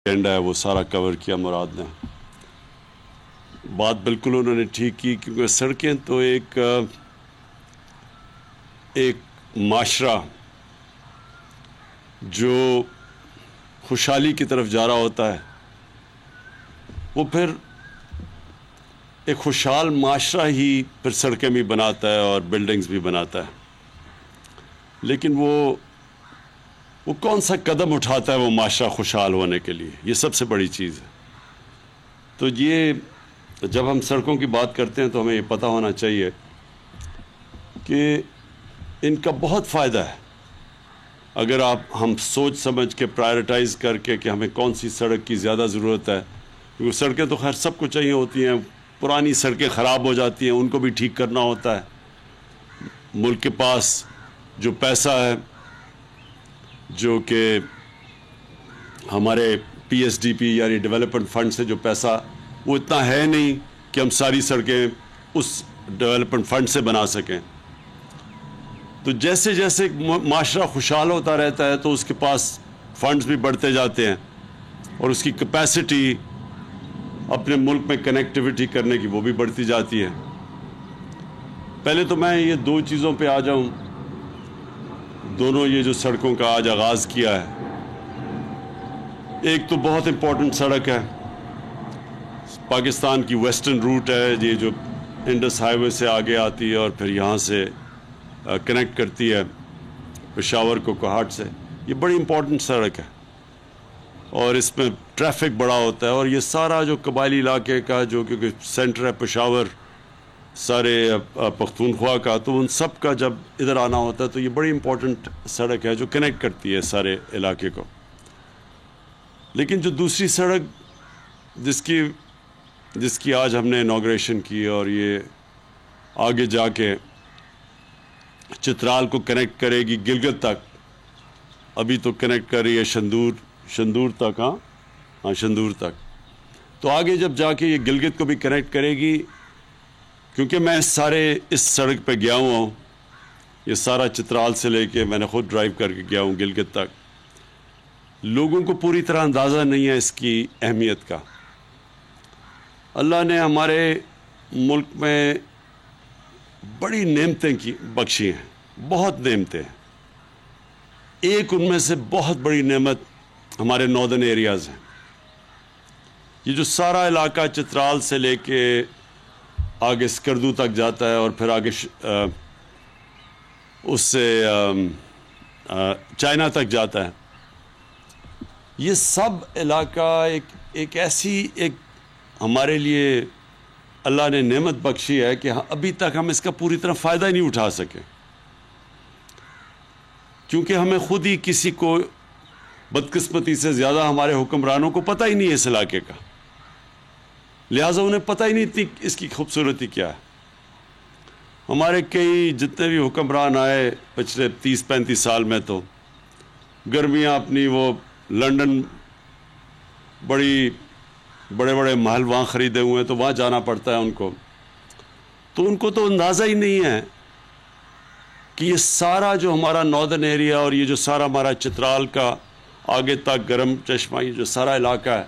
And ہے وہ سارا کور کیا مراد نے. بات بالکل انہوں نے ٹھیک کی، کیونکہ سڑکیں تو ایک معاشرہ جو خوشحالی کی طرف جا رہا ہوتا ہے وہ پھر ایک خوشحال معاشرہ ہی پھر سڑکیں بھی بناتا ہے اور بلڈنگز بھی بناتا ہے. لیکن وہ کون سا قدم اٹھاتا ہے وہ معاشرہ خوشحال ہونے کے لیے، یہ سب سے بڑی چیز ہے. تو یہ جب ہم سڑکوں کی بات کرتے ہیں تو ہمیں یہ پتہ ہونا چاہیے کہ ان کا بہت فائدہ ہے اگر ہم سوچ سمجھ کے پرائرٹائز کر کے کہ ہمیں کون سی سڑک کی زیادہ ضرورت ہے. کیونکہ سڑکیں تو خیر سب کو چاہیے ہوتی ہیں، پرانی سڑکیں خراب ہو جاتی ہیں، ان کو بھی ٹھیک کرنا ہوتا ہے. ملک کے پاس جو پیسہ ہے، جو کہ ہمارے پی ایس ڈی پی یعنی ڈیولپمنٹ فنڈ سے جو پیسہ وہ اتنا ہے نہیں کہ ہم ساری سڑکیں اس ڈیولپمنٹ فنڈ سے بنا سکیں. تو جیسے جیسے معاشرہ خوشحال ہوتا رہتا ہے تو اس کے پاس فنڈز بھی بڑھتے جاتے ہیں اور اس کی کیپیسٹی اپنے ملک میں کنیکٹیوٹی کرنے کی وہ بھی بڑھتی جاتی ہے. پہلے تو میں یہ دو چیزوں پہ آ جاؤں، دونوں یہ جو سڑکوں کا آج آغاز کیا ہے. ایک تو بہت امپورٹنٹ سڑک ہے، پاکستان کی ویسٹرن روٹ ہے، یہ جو انڈس ہائی وے سے آگے آتی ہے اور پھر یہاں سے کنیکٹ کرتی ہے پشاور کو کوہاٹ سے. یہ بڑی امپورٹنٹ سڑک ہے اور اس میں ٹریفک بڑا ہوتا ہے، اور یہ سارا جو قبائلی علاقے کا جو کیونکہ سینٹر ہے پشاور سارے پختونخوا کا، تو ان سب کا جب ادھر آنا ہوتا ہے تو یہ بڑی امپورٹنٹ سڑک ہے جو کنیکٹ کرتی ہے سارے علاقے کو. لیکن جو دوسری سڑک جس کی آج ہم نے انوگریشن کی اور یہ آگے جا کے چترال کو کنیکٹ کرے گی گلگت تک، ابھی تو کنیکٹ کر رہی ہے شندور تک. ہاں شندور تک. تو آگے جب جا کے یہ گلگت کو بھی کنیکٹ کرے گی، کیونکہ میں اس سڑک پہ گیا ہوا ہوں، یہ سارا چترال سے لے کے میں نے خود ڈرائیو کر کے گیا ہوں گلگت تک. لوگوں کو پوری طرح اندازہ نہیں ہے اس کی اہمیت کا. اللہ نے ہمارے ملک میں بڑی نعمتیں بخشی ہیں، بہت نعمتیں ہیں. ایک ان میں سے بہت بڑی نعمت ہمارے ناردرن ایریاز ہیں. یہ جو سارا علاقہ چترال سے لے کے آگے سکردو تک جاتا ہے اور پھر آگے اس سے چائنا تک جاتا ہے، یہ سب علاقہ ایک ایسی ہمارے لیے اللہ نے نعمت بخشی ہے کہ ابھی تک ہم اس کا پوری طرح فائدہ ہی نہیں اٹھا سکے، کیونکہ ہمیں خود ہی کسی کو بدقسمتی سے زیادہ ہمارے حکمرانوں کو پتہ ہی نہیں ہے اس علاقے کا، لہٰذا انہیں پتہ ہی نہیں تھی اس کی خوبصورتی کیا ہے. ہمارے کئی جتنے بھی حکمران آئے پچھلے 30-35 سال میں، تو گرمیاں اپنی وہ لنڈن بڑے بڑے محل وہاں خریدے ہوئے ہیں تو وہاں جانا پڑتا ہے ان کو. تو ان کو تو اندازہ ہی نہیں ہے کہ یہ سارا جو ہمارا ناردرن ایریا اور یہ جو سارا ہمارا چترال کا آگے تک گرم چشمہ، یہ جو سارا علاقہ ہے،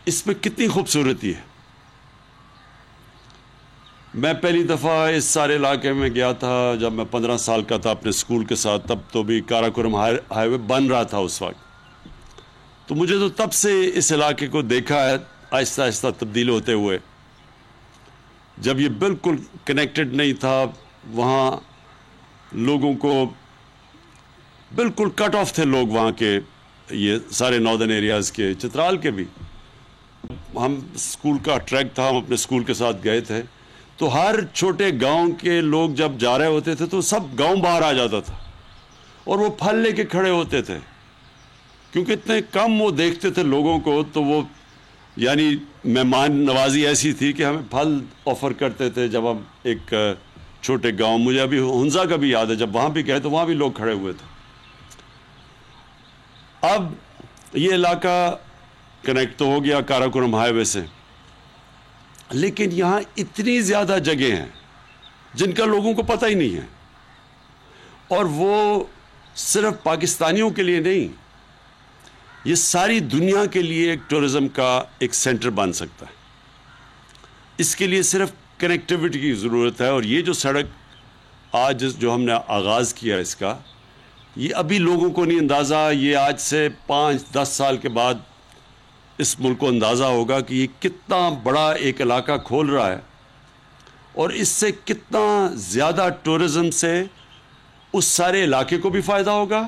اس میں کتنی خوبصورتی ہے. میں پہلی دفعہ اس سارے علاقے میں گیا تھا جب میں 15 سال کا تھا اپنے اسکول کے ساتھ، تب تو بھی کاراکورم ہائی وے بن رہا تھا اس وقت. تو مجھے تو تب سے اس علاقے کو دیکھا ہے آہستہ آہستہ تبدیل ہوتے ہوئے. جب یہ بالکل کنیکٹڈ نہیں تھا، وہاں لوگوں کو بالکل کٹ آف تھے لوگ وہاں کے، یہ سارے ناردرن ایریاز کے، چترال کے بھی. ہم اسکول کا ٹریک تھا، ہم اپنے اسکول کے ساتھ گئے تھے، تو ہر چھوٹے گاؤں کے لوگ جب جا رہے ہوتے تھے تو سب گاؤں باہر آ جاتا تھا اور وہ پھل لے کے کھڑے ہوتے تھے، کیونکہ اتنے کم وہ دیکھتے تھے لوگوں کو. تو وہ یعنی مہمان نوازی ایسی تھی کہ ہمیں پھل آفر کرتے تھے جب ہم ایک چھوٹے گاؤں، مجھے ابھی ہنزا کا بھی یاد ہے، جب وہاں بھی گئے تو وہاں بھی لوگ کھڑے ہوئے تھے. اب یہ علاقہ کنیکٹ تو ہو گیا کاراکورم ہائی وے سے، لیکن یہاں اتنی زیادہ جگہیں ہیں جن کا لوگوں کو پتہ ہی نہیں ہے، اور وہ صرف پاکستانیوں کے لیے نہیں، یہ ساری دنیا کے لیے ایک ٹورزم کا ایک سینٹر بن سکتا ہے. اس کے لیے صرف کنیکٹیوٹی کی ضرورت ہے. اور یہ جو سڑک آج جو ہم نے آغاز کیا اس کا، یہ ابھی لوگوں کو نہیں اندازہ. یہ آج سے 5-10 سال کے بعد اس ملک کو اندازہ ہوگا کہ یہ کتنا بڑا ایک علاقہ کھول رہا ہے، اور اس سے کتنا زیادہ ٹورزم سے اس سارے علاقے کو بھی فائدہ ہوگا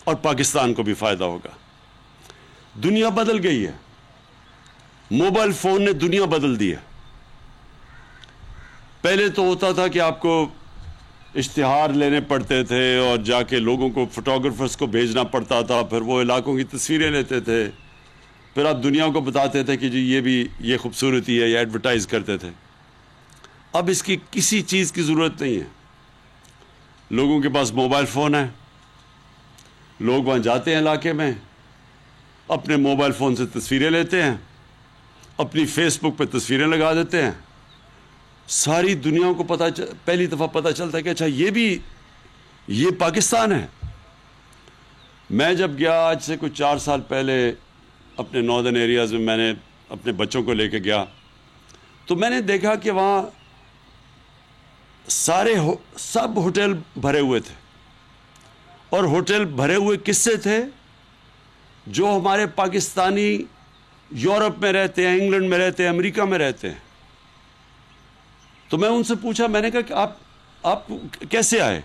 اور پاکستان کو بھی فائدہ ہوگا. دنیا بدل گئی ہے. موبائل فون نے دنیا بدل دی ہے. پہلے تو ہوتا تھا کہ آپ کو اشتہار لینے پڑتے تھے اور جا کے لوگوں کو فوٹوگرافرز کو بھیجنا پڑتا تھا، پھر وہ علاقوں کی تصویریں لیتے تھے، پھر آپ دنیا کو بتاتے تھے کہ جی یہ بھی یہ خوبصورتی ہے، یہ ایڈورٹائز کرتے تھے. اب اس کی کسی چیز کی ضرورت نہیں ہے. لوگوں کے پاس موبائل فون ہے. لوگ وہاں جاتے ہیں علاقے میں، اپنے موبائل فون سے تصویریں لیتے ہیں، اپنی فیس بک پہ تصویریں لگا دیتے ہیں. ساری دنیا کو پہلی دفعہ پتہ چلتا ہے کہ اچھا یہ پاکستان ہے. میں جب گیا آج سے کچھ 4 سال پہلے اپنے ناردرن ایریاز میں، میں نے اپنے بچوں کو لے کے گیا تو میں نے دیکھا کہ وہاں سب ہوٹل بھرے ہوئے تھے. اور ہوٹل بھرے ہوئے کس سے تھے؟ جو ہمارے پاکستانی یورپ میں رہتے ہیں، انگلینڈ میں رہتے ہیں، امریکہ میں رہتے ہیں. تو میں ان سے پوچھا، میں نے کہا کہ آپ کیسے آئے؟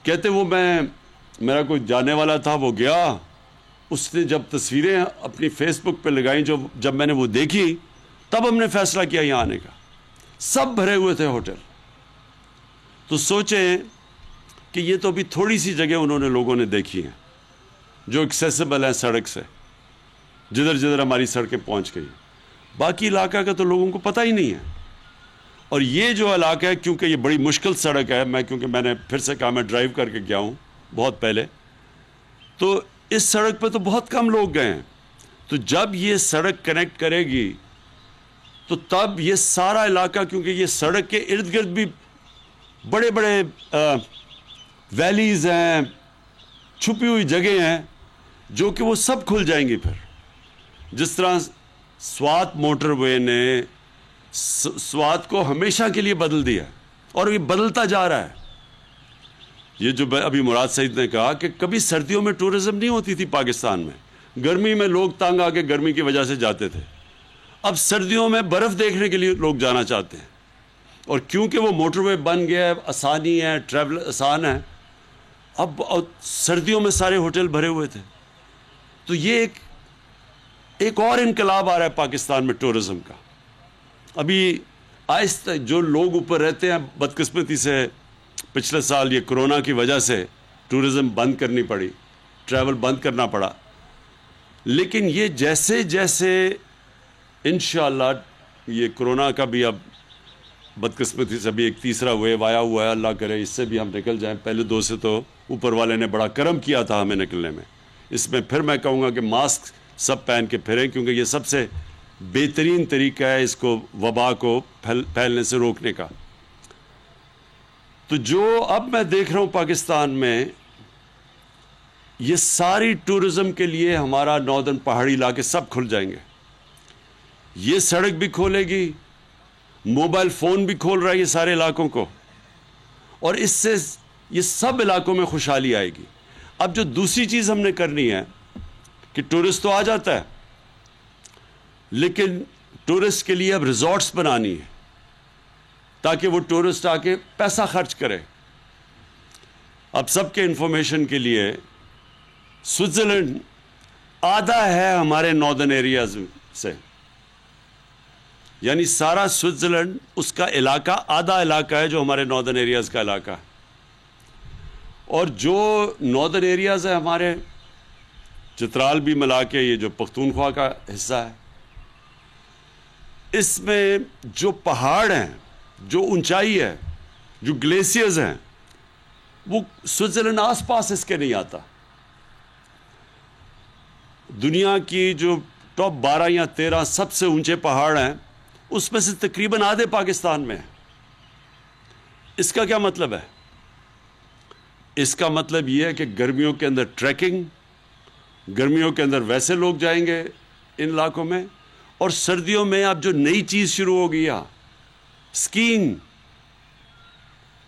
کہتے وہ میرا کوئی جانے والا تھا، وہ گیا، اس نے جب تصویریں اپنی فیس بک پہ لگائیں، جب میں نے وہ دیکھی تب ہم نے فیصلہ کیا یہاں آنے کا. سب بھرے ہوئے تھے ہوٹل. تو سوچیں کہ یہ تو ابھی تھوڑی سی جگہ انہوں نے لوگوں نے دیکھی ہیں جو ایکسیسیبل ہیں سڑک سے، جدھر ہماری سڑکیں پہنچ گئی. باقی علاقہ کا تو لوگوں کو پتہ ہی نہیں ہے. اور یہ جو علاقہ ہے، کیونکہ یہ بڑی مشکل سڑک ہے، کیونکہ میں نے پھر سے کہا میں ڈرائیو کر کے گیا ہوں بہت پہلے، تو اس سڑک پہ تو بہت کم لوگ گئے ہیں. تو جب یہ سڑک کنیکٹ کرے گی تو تب یہ سارا علاقہ، کیونکہ یہ سڑک کے ارد گرد بھی بڑے بڑے ویلیز ہیں، چھپی ہوئی جگہیں ہیں، جو کہ وہ سب کھل جائیں گی. پھر جس طرح سوات موٹر وے نے سوات کو ہمیشہ کے لیے بدل دیا اور یہ بدلتا جا رہا ہے. یہ جو ابھی مراد سعید نے کہا کہ کبھی سردیوں میں ٹورزم نہیں ہوتی تھی پاکستان میں، گرمی میں لوگ تنگ آ کے گرمی کی وجہ سے جاتے تھے. اب سردیوں میں برف دیکھنے کے لیے لوگ جانا چاہتے ہیں، اور کیونکہ وہ موٹر وے بن گیا ہے، آسانی ہے، ٹریول آسان ہے. اب سردیوں میں سارے ہوٹل بھرے ہوئے تھے. تو یہ ایک اور انقلاب آ رہا ہے پاکستان میں ٹورزم کا. ابھی آہستہ جو لوگ اوپر رہتے ہیں، بدقسمتی سے پچھلے سال یہ کرونا کی وجہ سے ٹورزم بند کرنی پڑی، ٹریول بند کرنا پڑا. لیکن یہ جیسے جیسے انشاءاللہ یہ کرونا کا بھی اب بدقسمتی سے بھی ایک تیسرا ویو آیا ہوا ہے، اللہ کرے اس سے بھی ہم نکل جائیں. پہلے 2 سے تو اوپر والے نے بڑا کرم کیا تھا ہمیں نکلنے میں. اس میں پھر میں کہوں گا کہ ماسک سب پہن کے پھریں، کیونکہ یہ سب سے بہترین طریقہ ہے اس کو، وبا کو پھیلنے سے روکنے کا. تو جو اب میں دیکھ رہا ہوں پاکستان میں، یہ ساری ٹورزم کے لیے ہمارا ناردرن پہاڑی علاقے سب کھل جائیں گے. یہ سڑک بھی کھولے گی، موبائل فون بھی کھول رہا ہے یہ سارے علاقوں کو، اور اس سے یہ سب علاقوں میں خوشحالی آئے گی. اب جو دوسری چیز ہم نے کرنی ہے کہ ٹورسٹ تو آ جاتا ہے، لیکن ٹورسٹ کے لیے اب ریزورٹس بنانی ہے تاکہ وہ ٹورسٹ آ کے پیسہ خرچ کرے. اب سب کے انفارمیشن کے لیے سوئٹزرلینڈ آدھا ہے ہمارے ناردرن ایریاز سے، یعنی سارا سوئٹزرلینڈ اس کا علاقہ آدھا علاقہ ہے جو ہمارے ناردرن ایریاز کا علاقہ ہے. اور جو ناردرن ایریاز ہے ہمارے، چترال بھی ملا کے یہ جو پختونخوا کا حصہ ہے، اس میں جو پہاڑ ہیں، جو اونچائی ہے، جو گلیشیئرز ہیں، وہ سوئٹزرلینڈ آس پاس اس کے نہیں آتا. دنیا کی جو ٹاپ 12 یا 13 سب سے اونچے پہاڑ ہیں، اس میں سے تقریباً آدھے پاکستان میں ہیں. اس کا کیا مطلب ہے؟ اس کا مطلب یہ ہے کہ گرمیوں کے اندر ٹریکنگ گرمیوں کے اندر ویسے لوگ جائیں گے ان علاقوں میں، اور سردیوں میں اب جو نئی چیز شروع ہو گئی ہے اسکیئنگ،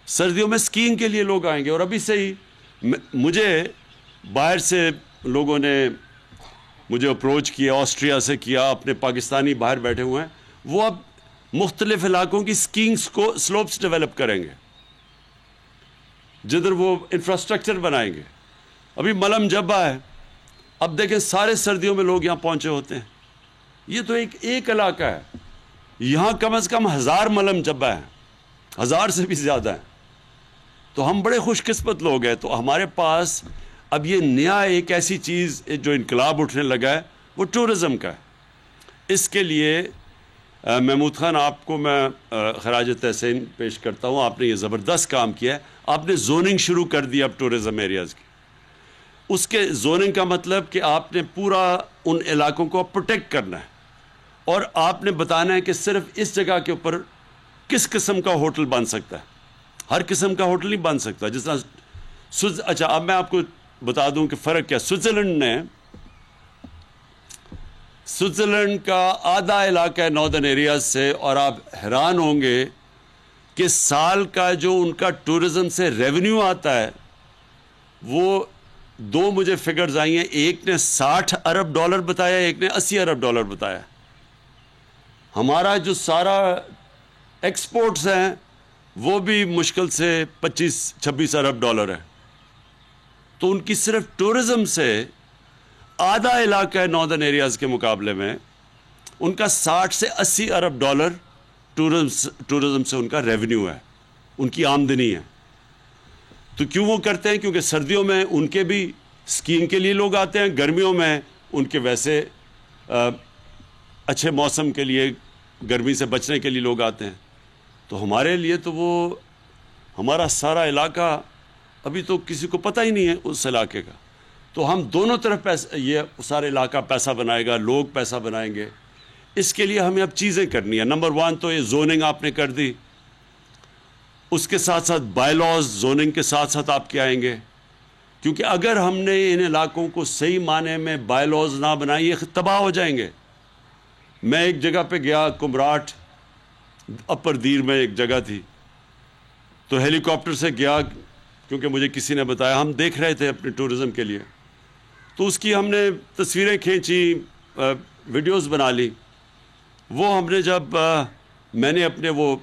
سردیوں میں اسکیئنگ کے لیے لوگ آئیں گے. اور ابھی سے ہی مجھے باہر سے لوگوں نے مجھے اپروچ کیا، آسٹریا سے کیا، اپنے پاکستانی باہر بیٹھے ہوئے ہیں، وہ اب مختلف علاقوں کی اسکیئنگ کو سلوپس ڈیولپ کریں گے جدھر وہ انفراسٹرکچر بنائیں گے. ابھی ملم جبہ ہے، اب دیکھیں سارے سردیوں میں لوگ یہاں پہنچے ہوتے ہیں. یہ تو ایک علاقہ ہے، یہاں کم از کم 1000 ملم جبہ ہیں، 1000 سے بھی زیادہ ہیں. تو ہم بڑے خوش قسمت لوگ ہیں. تو ہمارے پاس اب یہ نیا ایک ایسی چیز جو انقلاب اٹھنے لگا ہے وہ ٹورزم کا ہے. اس کے لیے محمود خان آپ کو میں خراج تحسین پیش کرتا ہوں. آپ نے یہ زبردست کام کیا ہے. آپ نے زوننگ شروع کر دی اب ٹورزم ایریاز کی. اس کے زوننگ کا مطلب کہ آپ نے پورا ان علاقوں کو پروٹیکٹ کرنا ہے، اور آپ نے بتانا ہے کہ صرف اس جگہ کے اوپر کس قسم کا ہوٹل بن سکتا ہے. ہر قسم کا ہوٹل نہیں بن سکتا. جس طرح اچھا اب میں آپ کو بتا دوں کہ فرق کیا. سوئٹزرلینڈ کا آدھا علاقہ ہے ناردرن ایریاز سے، اور آپ حیران ہوں گے کہ سال کا جو ان کا ٹورزم سے ریونیو آتا ہے وہ دو مجھے فگرز آئی ہیں. ایک نے $60 ارب بتایا، ایک نے $80 ارب بتایا. ہمارا جو سارا ایکسپورٹس ہیں وہ بھی مشکل سے $25-26 ارب ہے. تو ان کی صرف ٹورزم سے آدھا علاقہ ہے ناردرن ایریاز کے مقابلے میں، ان کا $60 سے $80 ارب ٹورزم سے ان کا ریونیو ہے، ان کی آمدنی ہے. تو کیوں وہ کرتے ہیں؟ کیونکہ سردیوں میں ان کے بھی اسکیئنگ کے لیے لوگ آتے ہیں، گرمیوں میں ان کے ویسے اچھے موسم کے لیے، گرمی سے بچنے کے لیے لوگ آتے ہیں. تو ہمارے لیے تو وہ ہمارا سارا علاقہ ابھی تو کسی کو پتہ ہی نہیں ہے اس علاقے کا. تو ہم دونوں طرف پیسہ، یہ سارا علاقہ پیسہ بنائے گا، لوگ پیسہ بنائیں گے. اس کے لیے ہمیں اب چیزیں کرنی ہیں. نمبر 1 تو یہ زوننگ آپ نے کر دی. اس کے ساتھ ساتھ بائی لاز، زوننگ کے ساتھ ساتھ آپ کے آئیں گے. کیونکہ اگر ہم نے ان علاقوں کو صحیح معنی میں بائی لاز نہ بنائی، یہ تباہ ہو جائیں گے. میں ایک جگہ پہ گیا، کمراٹ اپر دیر میں ایک جگہ تھی، تو ہیلی کاپٹر سے گیا کیونکہ مجھے کسی نے بتایا. ہم دیکھ رہے تھے اپنے ٹورزم کے لیے، تو اس کی ہم نے تصویریں کھینچی، ویڈیوز بنا لی. وہ ہم نے جب میں نے اپنے وہ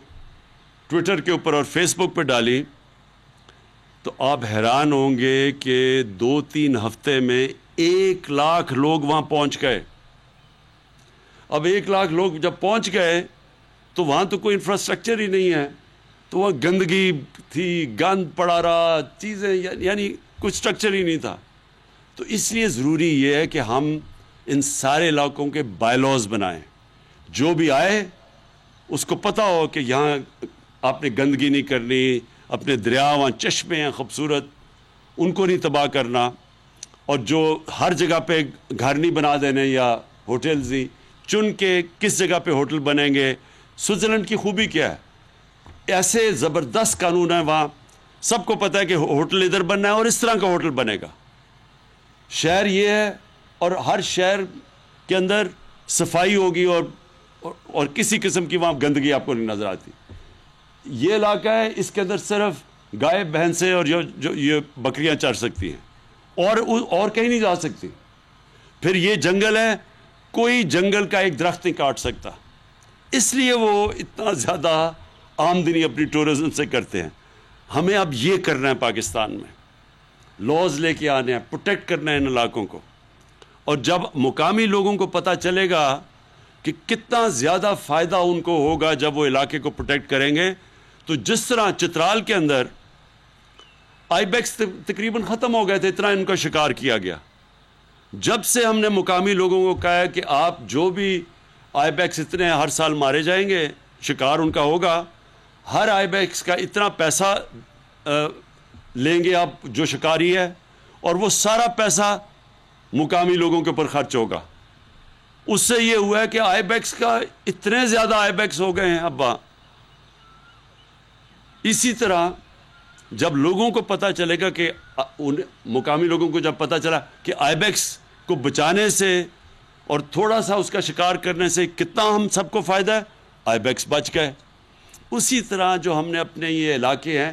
ٹویٹر کے اوپر اور فیس بک پہ ڈالی تو آپ حیران ہوں گے کہ 2-3 ہفتے میں 1 لاکھ لوگ وہاں پہنچ گئے. اب 1 لاکھ لوگ جب پہنچ گئے تو وہاں تو کوئی انفراسٹرکچر ہی نہیں ہے، تو وہاں گندگی تھی، گند پڑا رہا، چیزیں، یعنی کچھ اسٹرکچر ہی نہیں تھا. تو اس لیے ضروری یہ ہے کہ ہم ان سارے علاقوں کے بائی لاز بنائیں. جو بھی آئے اس کو پتہ ہو کہ یہاں آپ نے گندگی نہیں کرنی، اپنے دریا، وہاں چشمے ہیں خوبصورت، ان کو نہیں تباہ کرنا. اور جو ہر جگہ پہ گھر نہیں بنا دینے یا ہوٹلز نہیں، چن کے کس جگہ پہ ہوٹل بنیں گے. سوئٹزرلینڈ کی خوبی کیا ہے؟ ایسے زبردست قانون ہے وہاں، سب کو پتہ ہے کہ ہوٹل ادھر بننا ہے اور اس طرح کا ہوٹل بنے گا. شہر یہ ہے، اور ہر شہر کے اندر صفائی ہوگی اور کسی قسم کی وہاں گندگی آپ کو نہیں نظر آتی. یہ علاقہ ہے، اس کے اندر صرف گائے بھینسیں اور جو یہ بکریاں چر سکتی ہیں، اور کہیں نہیں جا سکتی. پھر یہ جنگل ہے، کوئی جنگل کا ایک درخت نہیں کاٹ سکتا. اس لیے وہ اتنا زیادہ آمدنی اپنی ٹورزم سے کرتے ہیں. ہمیں اب یہ کرنا ہے، پاکستان میں لاز لے کے آنے ہیں، پروٹیکٹ کرنا ہے ان علاقوں کو. اور جب مقامی لوگوں کو پتہ چلے گا کہ کتنا زیادہ فائدہ ان کو ہوگا جب وہ علاقے کو پروٹیکٹ کریں گے، تو جس طرح چترال کے اندر آئی بیکس تقریباً ختم ہو گئے تھے، اتنا ان کا شکار کیا گیا. جب سے ہم نے مقامی لوگوں کو کہا ہے کہ آپ جو بھی آئی بیکس اتنے ہر سال مارے جائیں گے، شکار ان کا ہوگا، ہر آئی بیکس کا اتنا پیسہ لیں گے آپ جو شکاری ہے، اور وہ سارا پیسہ مقامی لوگوں کے اوپر خرچ ہوگا. اس سے یہ ہوا ہے کہ آئی بیکس کا اتنے زیادہ آئی بیکس ہو گئے ہیں ابا. اسی طرح جب لوگوں کو پتہ چلے گا کہ مقامی لوگوں کو جب پتہ چلا کہ آئی بیکس کو بچانے سے اور تھوڑا سا اس کا شکار کرنے سے کتنا ہم سب کو فائدہ ہے، آئی بیکس بچ گئے۔ اسی طرح جو ہم نے اپنے یہ علاقے ہیں،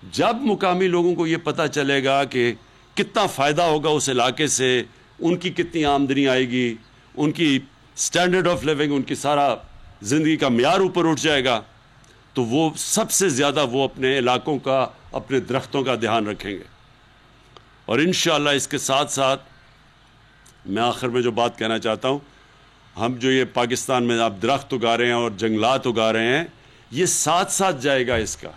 جب مقامی لوگوں کو یہ پتہ چلے گا کہ کتنا فائدہ ہوگا اس علاقے سے، ان کی کتنی آمدنی آئے گی، ان کی سٹینڈرڈ آف لیونگ، ان کی سارا زندگی کا معیار اوپر اٹھ جائے گا، تو وہ سب سے زیادہ وہ اپنے علاقوں کا، اپنے درختوں کا دھیان رکھیں گے۔ اور انشاءاللہ اس کے ساتھ ساتھ میں آخر میں جو بات کہنا چاہتا ہوں، ہم جو یہ پاکستان میں آپ درخت اگا رہے ہیں اور جنگلات اگا رہے ہیں، یہ ساتھ ساتھ جائے گا اس کا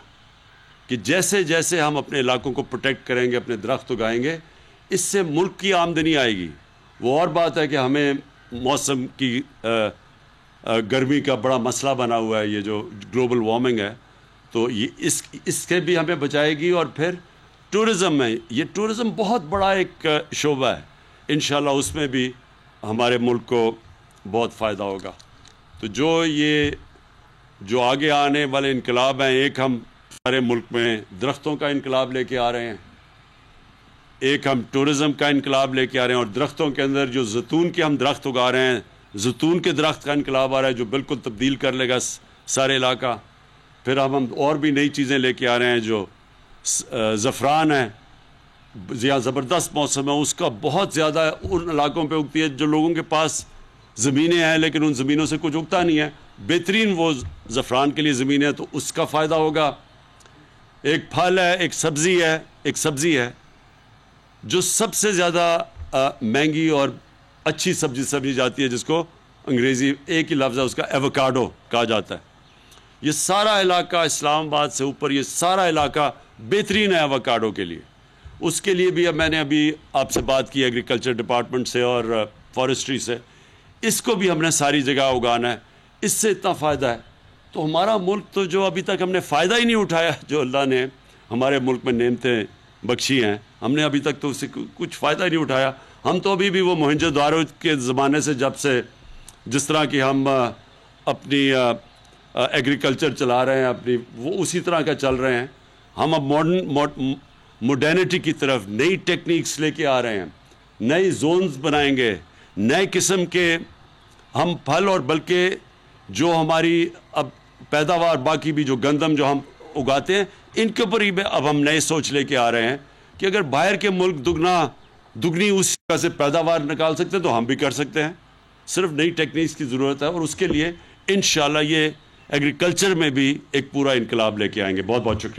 کہ جیسے جیسے ہم اپنے علاقوں کو پروٹیکٹ کریں گے، اپنے درخت اگائیں گے، اس سے ملک کی آمدنی آئے گی۔ وہ اور بات ہے کہ ہمیں موسم کی گرمی کا بڑا مسئلہ بنا ہوا ہے، یہ جو گلوبل وارمنگ ہے، تو یہ اس کے بھی ہمیں بچائے گی۔ اور پھر ٹورزم میں، یہ ٹورزم بہت بڑا ایک شعبہ ہے، انشاءاللہ اس میں بھی ہمارے ملک کو بہت فائدہ ہوگا۔ تو جو آگے آنے والے انقلاب ہیں، ایک ہم ہمارے ملک میں درختوں کا انقلاب لے کے آ رہے ہیں، ایک ہم ٹورزم کا انقلاب لے کے آ رہے ہیں، اور درختوں کے اندر جو زیتون کے ہم درخت اگا رہے ہیں، زیتون کے درخت کا انقلاب آ رہا ہے جو بالکل تبدیل کر لے گا سارے علاقہ۔ پھر ہم اور بھی نئی چیزیں لے کے آ رہے ہیں، جو زعفران ہے، یہاں زبردست موسم ہے، اس کا بہت زیادہ ان علاقوں پہ اگتی ہے جو لوگوں کے پاس زمینیں ہیں لیکن ان زمینوں سے کچھ اگتا نہیں ہے، بہترین وہ زعفران کے لیے زمینیں ہیں، تو اس کا فائدہ ہوگا۔ ایک پھل ہے، ایک سبزی ہے جو سب سے زیادہ مہنگی اور اچھی سبزی سمجھی جاتی ہے، جس کو انگریزی ایک ہی لفظ ہے اس کا، ایووکاڈو کہا جاتا ہے۔ یہ سارا علاقہ اسلام آباد سے اوپر، یہ سارا علاقہ بہترین ہے ایووکاڈو کے لیے۔ اس کے لیے بھی میں نے ابھی آپ سے بات کی ایگریکلچر ڈپارٹمنٹ سے اور فارسٹری سے، اس کو بھی ہم نے ساری جگہ اگانا ہے، اس سے اتنا فائدہ ہے۔ تو ہمارا ملک تو جو ابھی تک ہم نے فائدہ ہی نہیں اٹھایا، جو اللہ نے ہمارے ملک میں نعمتیں بخشی ہیں، ہم نے ابھی تک تو اس سے کچھ فائدہ ہی نہیں اٹھایا۔ ہم تو ابھی بھی وہ موہنجو دارو کے زمانے سے، جب سے جس طرح کی ہم اپنی ایگریکلچر چلا رہے ہیں، وہ اسی طرح کا چل رہے ہیں۔ ہم اب ماڈرنٹی کی طرف نئی ٹیکنیکس لے کے آ رہے ہیں، نئی زونز بنائیں گے، نئے قسم کے ہم پھل، اور بلکہ جو ہماری اب پیداوار باقی بھی جو گندم جو ہم اگاتے ہیں، ان کے اوپر ہی اب ہم نئے سوچ لے کے آ رہے ہیں کہ اگر باہر کے ملک دگنی اس طرح سے پیداوار نکال سکتے ہیں تو ہم بھی کر سکتے ہیں۔ صرف نئی ٹیکنیکس کی ضرورت ہے، اور اس کے لیے انشاءاللہ یہ ایگریکلچر میں بھی ایک پورا انقلاب لے کے آئیں گے۔ بہت بہت شکریہ۔